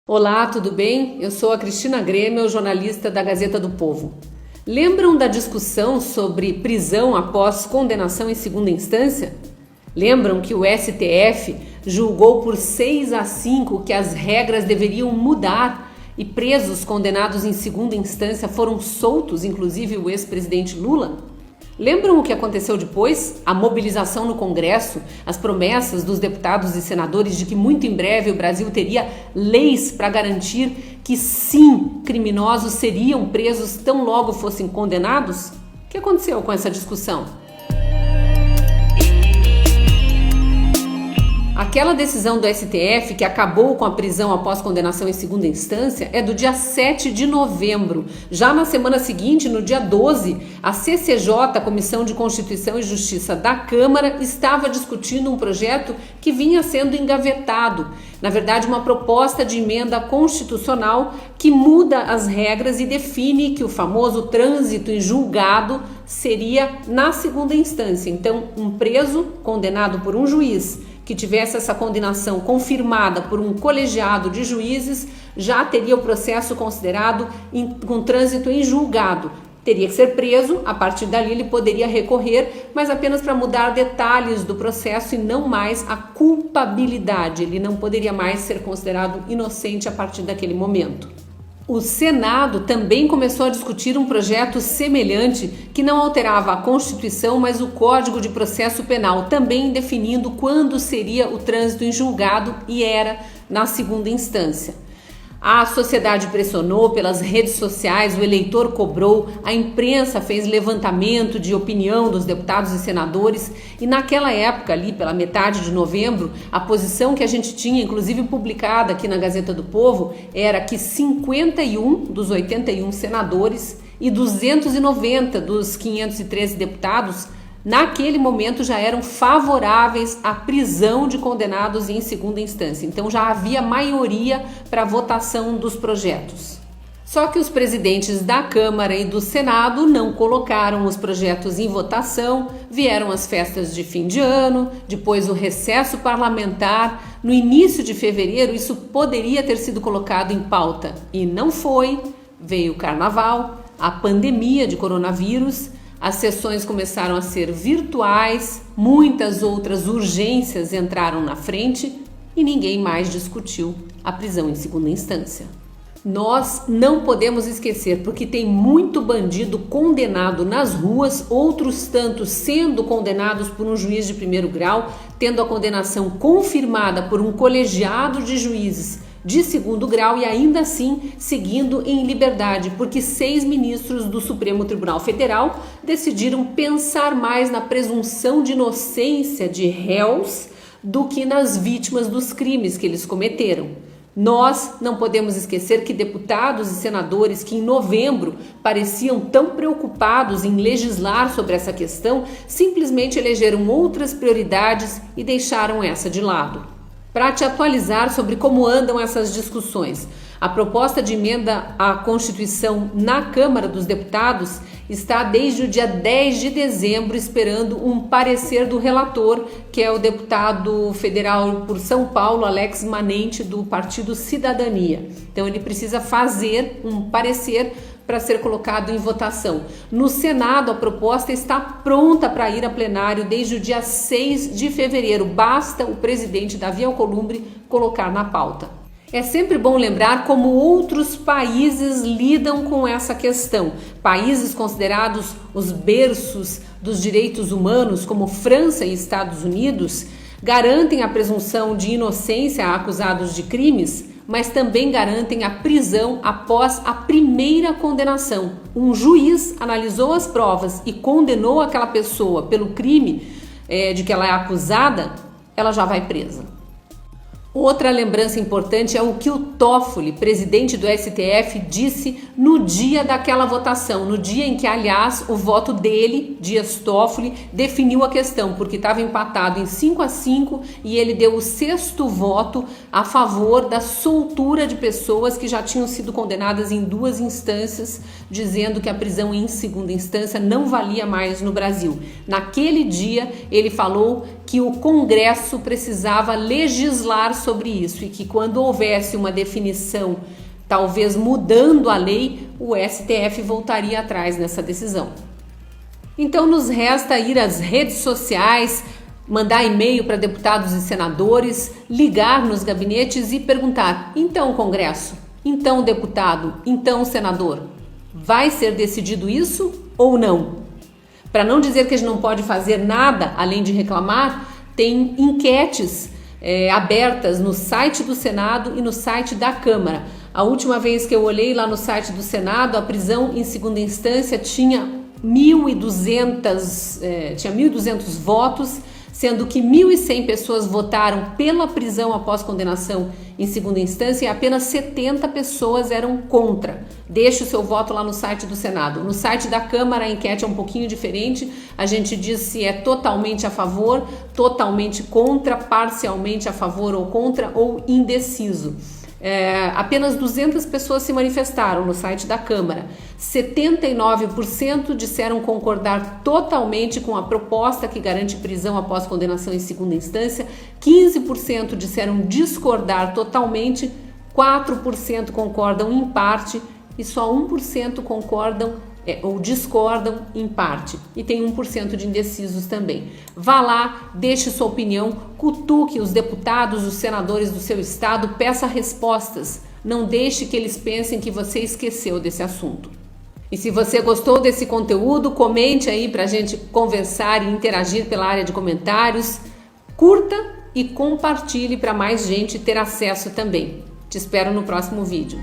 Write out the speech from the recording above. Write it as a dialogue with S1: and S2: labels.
S1: Olá, tudo bem? Eu sou a Cristina Grêmio, jornalista da Gazeta do Povo. Lembram da discussão sobre prisão após condenação em segunda instância? Lembram que o STF julgou por 6-5 que as regras deveriam mudar e presos condenados em segunda instância foram soltos, inclusive o ex-presidente Lula? Lembram o que aconteceu depois? A mobilização no Congresso, as promessas dos deputados e senadores de que muito em breve o Brasil teria leis para garantir que sim, criminosos seriam presos tão logo fossem condenados? O que aconteceu com essa discussão? Aquela decisão do STF que acabou com a prisão após condenação em segunda instância é do dia 7 de novembro. Já na semana seguinte, no dia 12, a CCJ, a Comissão de Constituição e Justiça da Câmara, estava discutindo um projeto que vinha sendo engavetado. Na verdade, uma proposta de emenda constitucional que muda as regras e define que o famoso trânsito em julgado seria na segunda instância. Então, um preso condenado por um juiz que tivesse essa condenação confirmada por um colegiado de juízes, já teria o processo considerado com trânsito em julgado. Teria que ser preso, a partir dali ele poderia recorrer, mas apenas para mudar detalhes do processo e não mais a culpabilidade. Ele não poderia mais ser considerado inocente a partir daquele momento. O Senado também começou a discutir um projeto semelhante que não alterava a Constituição, mas o Código de Processo Penal, também definindo quando seria o trânsito em julgado e era na segunda instância. A sociedade pressionou pelas redes sociais, o eleitor cobrou, a imprensa fez levantamento de opinião dos deputados e senadores e naquela época, ali pela metade de novembro, a posição que a gente tinha, inclusive publicada aqui na Gazeta do Povo, era que 51 dos 81 senadores e 290 dos 513 deputados naquele momento já eram favoráveis à prisão de condenados em segunda instância. Então já havia maioria para a votação dos projetos. Só que os presidentes da Câmara e do Senado não colocaram os projetos em votação, vieram as festas de fim de ano, depois o recesso parlamentar. No início de fevereiro isso poderia ter sido colocado em pauta e não foi. Veio o carnaval, a pandemia de coronavírus. As sessões começaram a ser virtuais, muitas outras urgências entraram na frente e ninguém mais discutiu a prisão em segunda instância. Nós não podemos esquecer, porque tem muito bandido condenado nas ruas, outros tantos sendo condenados por um juiz de primeiro grau, tendo a condenação confirmada por um colegiado de juízes de segundo grau e ainda assim seguindo em liberdade, porque 6 ministros do Supremo Tribunal Federal decidiram pensar mais na presunção de inocência de réus do que nas vítimas dos crimes que eles cometeram. Nós não podemos esquecer que deputados e senadores que em novembro pareciam tão preocupados em legislar sobre essa questão, simplesmente elegeram outras prioridades e deixaram essa de lado. Para te atualizar sobre como andam essas discussões, a proposta de emenda à Constituição na Câmara dos Deputados está desde o dia 10 de dezembro esperando um parecer do relator, que é o deputado federal por São Paulo, Alex Manente, do Partido Cidadania. Então ele precisa fazer um parecer para ser colocado em votação. No Senado, a proposta está pronta para ir a plenário desde o dia 6 de fevereiro. Basta o presidente Davi Alcolumbre colocar na pauta. É sempre bom lembrar como outros países lidam com essa questão. Países considerados os berços dos direitos humanos, como França e Estados Unidos, garantem a presunção de inocência a acusados de crimes, mas também garantem a prisão após a primeira condenação. Um juiz analisou as provas e condenou aquela pessoa pelo crime de que ela é acusada, ela já vai presa. Outra lembrança importante é o que o Toffoli, presidente do STF, disse no dia daquela votação, no dia em que, aliás, o voto dele, Dias Toffoli, definiu a questão, porque estava empatado em 5-5 e ele deu o 6º voto a favor da soltura de pessoas que já tinham sido condenadas em 2 instâncias, dizendo que a prisão em segunda instância não valia mais no Brasil. Naquele dia, ele falou que o Congresso precisava legislar sobre isso e que quando houvesse uma definição, talvez mudando a lei, o STF voltaria atrás nessa decisão. Então nos resta ir às redes sociais, mandar e-mail para deputados e senadores, ligar nos gabinetes e perguntar: então Congresso, então deputado, então senador, vai ser decidido isso ou não? Para não dizer que a gente não pode fazer nada além de reclamar, tem enquetes abertas no site do Senado e no site da Câmara. A última vez que eu olhei lá no site do Senado, a prisão em segunda instância tinha 1.200 votos, sendo que 1.100 pessoas votaram pela prisão após condenação em segunda instância e apenas 70 pessoas eram contra. Deixe o seu voto lá no site do Senado. No site da Câmara a enquete é um pouquinho diferente, a gente diz se é totalmente a favor, totalmente contra, parcialmente a favor ou contra ou indeciso. Apenas 200 pessoas se manifestaram no site da Câmara. 79% disseram concordar totalmente com a proposta que garante prisão após condenação em segunda instância, 15% disseram discordar totalmente, 4% concordam em parte e só 1% concordam ou discordam em parte. E tem 1% de indecisos também. Vá lá, deixe sua opinião, cutuque os deputados, os senadores do seu estado, peça respostas. Não deixe que eles pensem que você esqueceu desse assunto. E se você gostou desse conteúdo, comente aí pra gente conversar e interagir pela área de comentários. Curta e compartilhe para mais gente ter acesso também. Te espero no próximo vídeo.